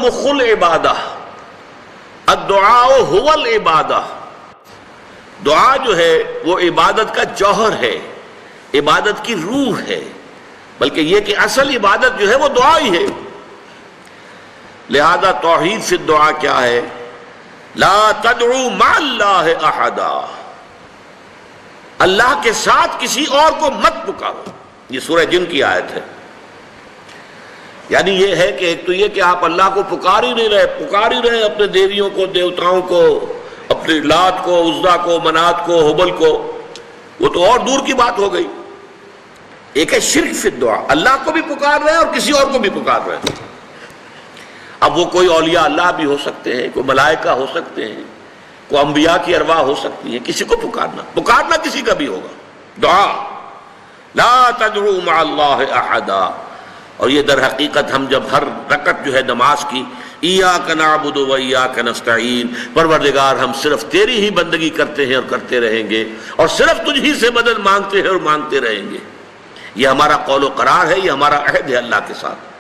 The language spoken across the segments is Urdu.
مخ العبادہ، الدعاء هو العبادہ، دعا جو ہے وہ عبادت کا جوہر ہے، عبادت کی روح ہے، بلکہ یہ کہ اصل عبادت جو ہے وہ دعا ہی ہے۔ لہذا توحید فی الدعا کیا ہے؟ لا تدعو مع اللہ احدا، اللہ کے ساتھ کسی اور کو مت پکارو۔ یہ سورہ جن کی آیت ہے۔ یعنی یہ ہے کہ ایک تو یہ کہ آپ اللہ کو پکار ہی رہے اپنے دیویوں کو، دیوتاؤں کو، اپنے لات کو، عزا کو، منات کو، حبل کو، وہ تو اور دور کی بات ہو گئی۔ ایک ہے شرک فی الدعا، اللہ کو بھی پکار رہے ہیں اور کسی اور کو بھی پکار رہے ہیں۔ اب وہ کوئی اولیاء اللہ بھی ہو سکتے ہیں، کوئی ملائکہ ہو سکتے ہیں، کوئی انبیاء کی ارواح ہو سکتی ہیں، کسی کو پکارنا کسی کا بھی ہوگا۔ دعا لا تدعو مع اللہ احدا، اور یہ در حقیقت ہم جب ہر رکعت جو ہے نماز کی ایاک نعبد و ایاک نستعین، پروردگار ہم صرف تیری ہی بندگی کرتے ہیں اور کرتے رہیں گے، اور صرف تجھ ہی سے مدد مانگتے ہیں اور مانگتے رہیں گے، یہ ہمارا قول و قرار ہے، یہ ہمارا عہد ہے اللہ کے ساتھ،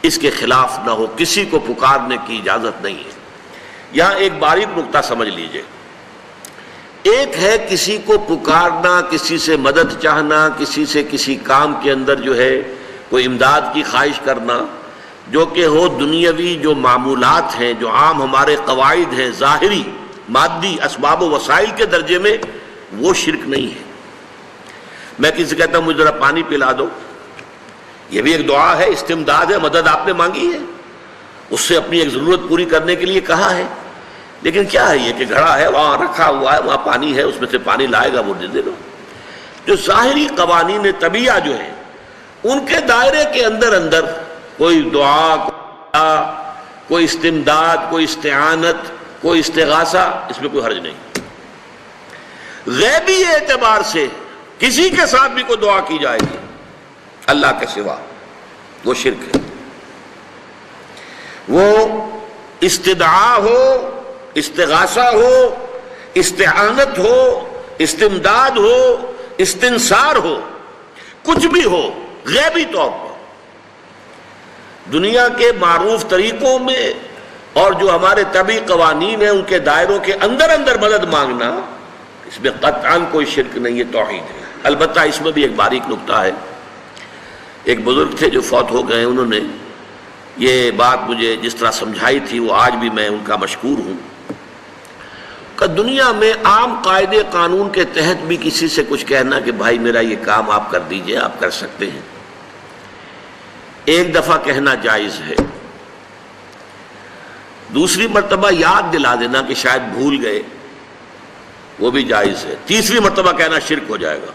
اس کے خلاف نہ ہو، کسی کو پکارنے کی اجازت نہیں ہے۔ یہاں ایک باریک نکتہ سمجھ لیجئے، ایک ہے کسی کو پکارنا، کسی سے مدد چاہنا، کسی سے کسی کام کے اندر جو ہے کوئی امداد کی خواہش کرنا، جو کہ ہو دنیاوی جو معمولات ہیں، جو عام ہمارے قواعد ہیں، ظاہری مادی اسباب و وسائل کے درجے میں، وہ شرک نہیں ہے۔ میں کسی سے کہتا ہوں مجھے ذرا پانی پلا دو، یہ بھی ایک دعا ہے، استمداد ہے، مدد آپ نے مانگی ہے، اس سے اپنی ایک ضرورت پوری کرنے کے لیے کہا ہے، لیکن کیا ہے یہ کہ گھڑا ہے، وہاں رکھا ہوا ہے، وہاں پانی ہے، اس میں سے پانی لائے گا وہ دے دو۔ جو ظاہری قوانین طبیعہ جو ہے ان کے دائرے کے اندر کوئی دعا، کوئی استمداد، کوئی استعانت، کوئی استغاثہ، اس میں کوئی حرج نہیں۔ غیبی اعتبار سے کسی کے ساتھ بھی کوئی دعا کی جائے گی اللہ کے سوا، وہ شرک ہے۔ وہ استدعا ہو، استغاثہ ہو، استعانت ہو، استمداد ہو، استنصار ہو، کچھ بھی ہو، غیبی طور پر دنیا کے معروف طریقوں میں اور جو ہمارے طبعی قوانین ہیں ان کے دائروں کے اندر مدد مانگنا، اس میں قطعاً کوئی شرک نہیں ہے، توحید ہے۔ البتہ اس میں بھی ایک باریک نکتہ ہے۔ ایک بزرگ تھے جو فوت ہو گئے، انہوں نے یہ بات مجھے جس طرح سمجھائی تھی وہ آج بھی میں ان کا مشکور ہوں کہ دنیا میں عام قاعدے قانون کے تحت بھی کسی سے کچھ کہنا کہ بھائی میرا یہ کام آپ کر دیجئے، آپ کر سکتے ہیں، ایک دفعہ کہنا جائز ہے، دوسری مرتبہ یاد دلا دینا کہ شاید بھول گئے، وہ بھی جائز ہے، تیسری مرتبہ کہنا شرک ہو جائے گا،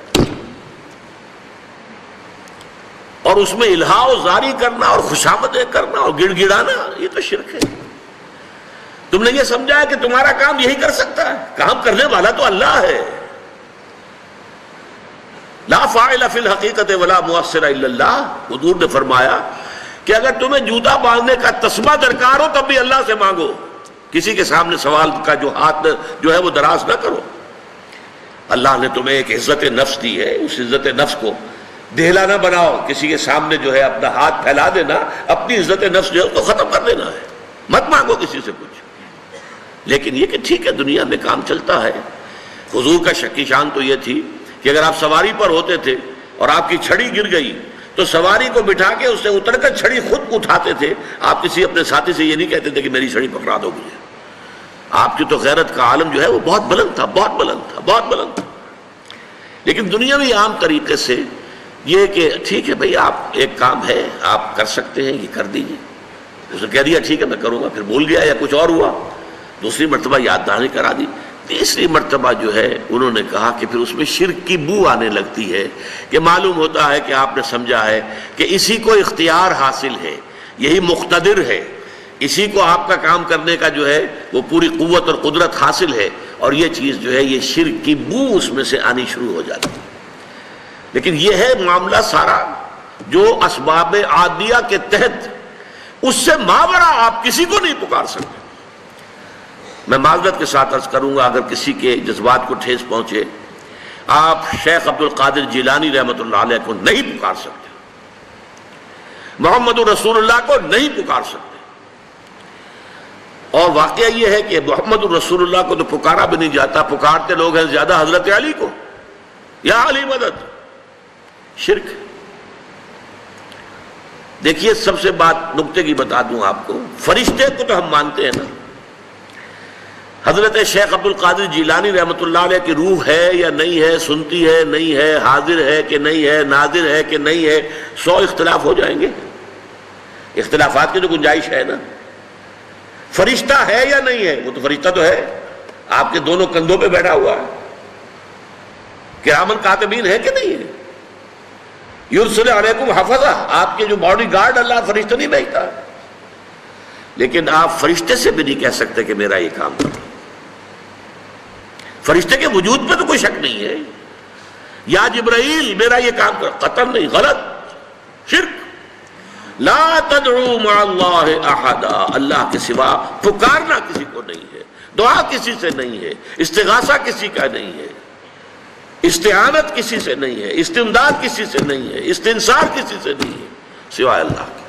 اور اس میں الہا و زاری کرنا اور خوشامدیں کرنا اور گڑ گڑانا، یہ تو شرک ہے۔ تم نے یہ سمجھا ہے کہ تمہارا کام یہی کر سکتا ہے، کام کرنے والا تو اللہ ہے۔ لا فاعل فی الحقیقت ولا مؤثر الا اللہ، حضور نے فرمایا کہ اگر تمہیں جوتا باندھنے کا تسمہ درکار ہو تب بھی اللہ سے مانگو، کسی کے سامنے سوال کا جو ہاتھ جو ہے وہ دراز نہ کرو۔ اللہ نے تمہیں ایک عزت نفس دی ہے، اس عزت نفس کو دہلا نہ بناؤ، کسی کے سامنے جو ہے اپنا ہاتھ پھیلا دینا، اپنی عزت نفس جو ہے اس کو ختم کر دینا ہے، مت مانگو کسی سے کچھ۔ لیکن یہ کہ ٹھیک ہے دنیا میں کام چلتا ہے۔ حضور کا شکی شان تو یہ تھی کہ اگر آپ سواری پر ہوتے تھے اور آپ کی چھڑی گر گئی تو سواری کو بٹھا کے اس سے اتر کر چھڑی خود اٹھاتے تھے، آپ کسی اپنے ساتھی سے یہ نہیں کہتے تھے کہ میری چھڑی پکڑا دو مجھے۔ آپ کی تو غیرت کا عالم جو ہے وہ بہت بلند تھا، بہت بلند تھا، بہت بلند تھا۔ لیکن دنیاوی عام طریقے سے یہ کہ ٹھیک ہے بھئی آپ ایک کام ہے آپ کر سکتے ہیں، یہ کر دیجئے، اس نے کہہ دیا ٹھیک ہے میں کروں گا، پھر بھول گیا یا کچھ اور ہوا، دوسری مرتبہ یاد دہانی کرا دی، تیسری مرتبہ جو ہے انہوں نے کہا کہ پھر اس میں شرک کی بو آنے لگتی ہے کہ معلوم ہوتا ہے کہ آپ نے سمجھا ہے کہ اسی کو اختیار حاصل ہے، یہی مقتدر ہے، اسی کو آپ کا کام کرنے کا جو ہے وہ پوری قوت اور قدرت حاصل ہے، اور یہ چیز جو ہے یہ شرک کی بو اس میں سے آنی شروع ہو جاتی ہے۔ لیکن یہ ہے معاملہ سارا جو اسباب عادیہ کے تحت، اس سے ماورا آپ کسی کو نہیں پکار سکتے۔ میں معذرت کے ساتھ عرض کروں گا اگر کسی کے جذبات کو ٹھیس پہنچے، آپ شیخ عبد القادر جیلانی رحمۃ اللہ علیہ کو نہیں پکار سکتے، محمد رسول اللہ کو نہیں پکار سکتے، اور واقعہ یہ ہے کہ محمد الرسول اللہ کو تو پکارا بھی نہیں جاتا، پکارتے لوگ ہیں زیادہ حضرت علی کو، یا علی مدد، شرک۔ دیکھیے سب سے بات نکتے کی بتا دوں آپ کو، فرشتے کو تو ہم مانتے ہیں نا، حضرت شیخ عبد القادر جیلانی رحمۃ اللہ علیہ کی روح ہے یا نہیں ہے، سنتی ہے نہیں ہے، حاضر ہے کہ نہیں ہے، ناظر ہے کہ نہیں ہے، 100 اختلاف ہو جائیں گے، اختلافات کی تو گنجائش ہے نا۔ فرشتہ ہے یا نہیں ہے؟ وہ تو فرشتہ تو ہے، آپ کے دونوں کندھوں پہ بیٹھا ہوا ہے، کرامن کاتبین ہے کہ نہیں ہے؟ یرسل علیکم حفظہ، آپ کے جو باڈی گارڈ اللہ فرشتہ نہیں بھیجتا، لیکن آپ فرشتے سے بھی نہیں کہہ سکتے کہ میرا یہ کام کرو۔ فرشتے کے وجود پہ تو کوئی شک نہیں ہے، یا جبرائیل میرا یہ کام کرو، قطعاً نہیں، غلط، شرک۔ لا تدعو مع اللہ احدا، اللہ کے سوا پکارنا کسی کو نہیں ہے، دعا کسی سے نہیں ہے، استغاثہ کسی کا نہیں ہے، استعانت کسی سے نہیں ہے، استمداد کسی سے نہیں ہے، استنصار کسی سے نہیں ہے، سوائے اللہ کے۔